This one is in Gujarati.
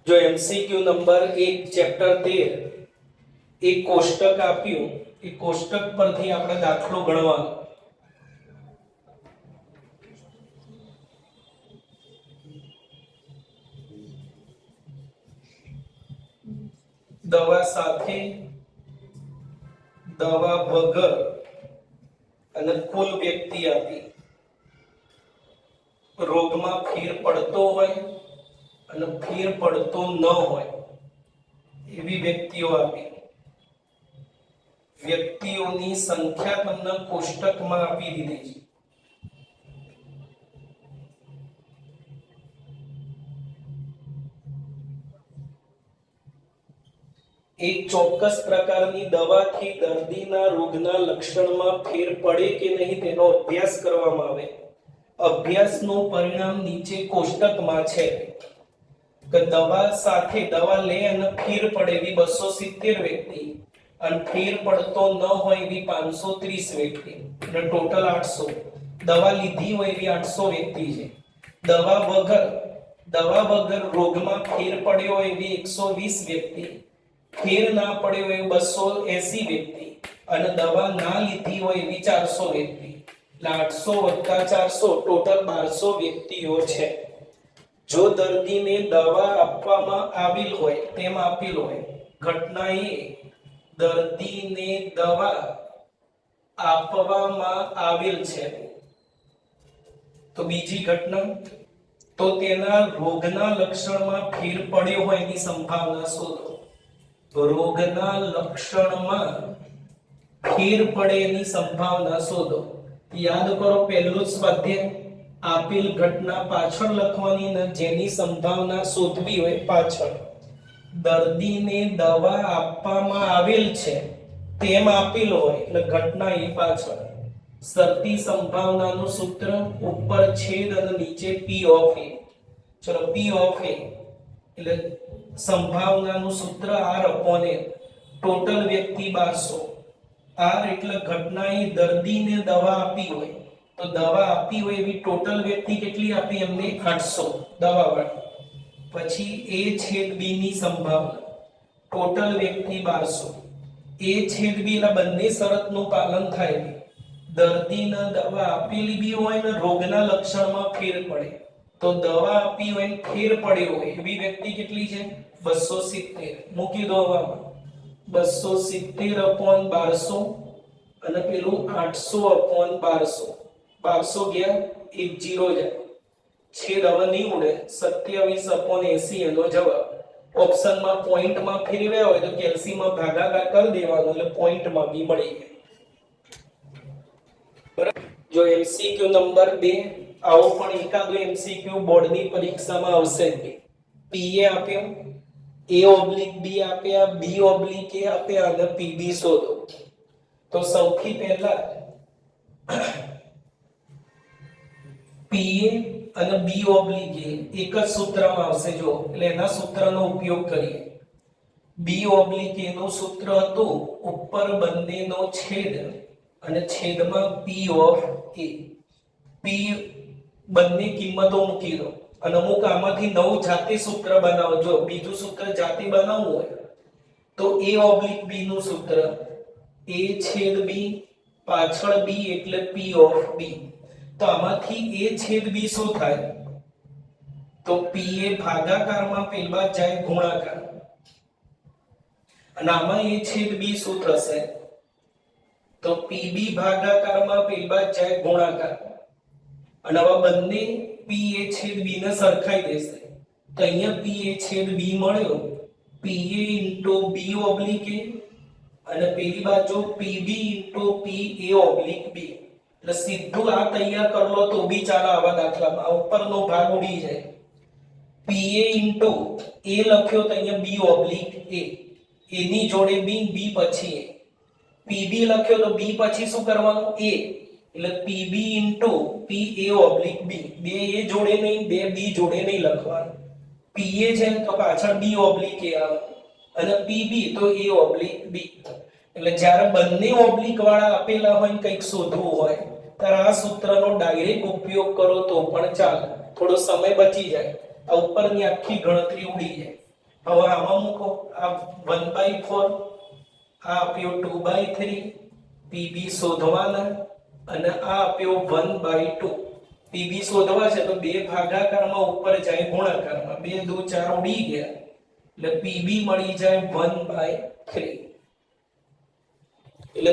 जो एमसीक्यू नंबर 1 चैप्टर 13 एक कोष्टक आप्યું એ કોષ્ટક પરથી આપણે દાખલો ગણવાનો દવા સાથે દવા વગર અને કુલ વ્યક્તિ આપી રોગમાં ફેર પડતો હોય અને ફેર પડતો ન હોય એવી વ્યક્તિઓ આપી વ્યક્તિઓની સંખ્યા તમને કોષ્ટકમાં આપી દીધી છે એક ચોક્કસ પ્રકારની દવાથી દર્દીના રોગના લક્ષણમાં ફેર પડે કે નહીં તેનો અભ્યાસ કરવામાં આવે અભ્યાસનું પરિણામ નીચે કોષ્ટકમાં છે કે દવા સાથે દવા લે અને ફેર પડે એવી 270 વ્યક્તિ અને ફેર પડતો ન હોય એવી 530 વ્યક્તિ અને ટોટલ 800 દવા લીધી હોય એવી 800 વ્યક્તિ છે દવા વગર રોગમાં ફેર પડ્યો હોય એવી 120 વ્યક્તિ ફેર ના પડ્યો હોય 280 વ્યક્તિ અને દવા ના લીધી હોય એવી 400 વ્યક્તિ એટલે 800 + 400 ટોટલ 1200 વ્યક્તિઓ છે જો દર્દીને દવા આપવામાં આવેલ હોય તેમ આપેલ હોય ઘટના એ દર્દીને દવા આપવામાં આવેલ છે તો બીજી ઘટના તો તેના રોગના લક્ષણમાં ફેર પડ્યો હોય એની સંભાવના શોધો રોગના લક્ષણમાં ફેર પડે એની સંભાવના શોધો યાદ કરો પહેલું જ સ્વાધ્યાય આપેલ ઘટના પાછળ લખવાની ને જેની સંભાવના શોધવી હોય પાછળ દર્દીને દવા આપવામાં આવેલ છે તેમ આપેલ હોય એટલે ઘટના એ પાછળ શરતી સંભાવનાનું સૂત્ર ઉપર છેદ અને નીચે p of a ચલો p of a એટલે સંભાવનાનું સૂત્ર r/a ટોટલ વ્યક્તિ 1200 r એટલે ઘટના એ દર્દીને દવા આપી હોય તો દવા આપી હોય એવી ટોટલ વ્યક્તિ કેટલી આપી એમને 800 દવા વાળી પછી a છેદ b ની સંભાવના ટોટલ વ્યક્તિ 1200 a છેદ b ના બંને શરતનું પાલન થાય દર્દીને દવા આપેલી બી હોય ને રોગના લક્ષણમાં ફેર પડે તો દવા આપી હોય ને ફેર પડ્યો હોય એવી વ્યક્તિ કેટલી છે 270 મૂકી દો આમાં 270/1200 અને પેલું 800/1200 1200 ગયા 1 0 જાય છેદ હવે નહીં ઉડે 27/80 એનો જવાબ ઓપ્શનમાં પોઈન્ટમાં ફેરવ્યા હોય તો કેલ્સીમાં ભાગાકાર કરી દેવાનો એટલે પોઈન્ટમાં બી મળી જાય બરાબર જો એમસીક્યુ નંબર 2 આવો પણ એકાદો એમસીક્યુ બોર્ડની પરીક્ષામાં આવશે જ પીએ આપ્યો a/b આપ્યા b/a આપ્યા અને pb શોધો તો સૌથી પહેલા pa અને b/a એક જ સૂત્રમાં આવશે જો એટલે એના સૂત્રનો ઉપયોગ કરીએ b/a નું સૂત્ર હતું ઉપર બંનેનો છેદ અને છેદમાં p of a p બંને કિંમતો મૂકી દો અને અમુક આમાંથી નવું જાતે સૂત્ર બનાવજો બીજું સૂત્ર જાતે બનાવવું હોય તો a/b નું સૂત્ર a છેદ b પાછળ b એટલે p of b તો આમાંથી a છેદ b શું થાય તો pa ભાગાકારમાં પેલા જાય ગુણાકાર અને આમાં a છેદ b શું થશે તો pb ભાગાકારમાં પેલા જાય ગુણાકાર અને આવા બંને pa છેદ b ને સરખાઈ દેશે તો અહીંયા pa છેદ b મળ્યો pa * b/a અને પેલી બાજુ pb * pa/b એટલે સીધું આ તૈયાર કરી લો તો બી ચાલે આવા દાખલામાં આ ઉપરનો ભાગ ઉડી જાય pa * a લખ્યો તો અહીંયા b/a એની જોડે b પછી a pb લખ્યો તો b પછી શું કરવાનું a એટલે pb * pa/b બે a જોડે નહીં બે b જોડે નહીં લખવાનું pa છે તો પાછળ b/a આવે અને pb તો a/b એટલે જ્યારે બંને ઓબ્લિક વાળા આપેલા હોય કંઈક શોધવું હોય ત્યારે આ સૂત્રનો ડાયરેક્ટ ઉપયોગ કરો તો પણ ચાલે થોડો સમય બચી જાય આ ઉપરની આખી ગણતરી ઉડી જાય હવે આમાં મૂકો આ 1/4 આ આપ્યો 2/3 પીબી શોધવાના અને આ આપ્યો 1/2 પીબી શોધવા છે તો બે ભાગાકારમાં ઉપર જાય ગુણાકારમાં 2 2 4 ઉડી ગયા એટલે પીબી મળી જાય 1/3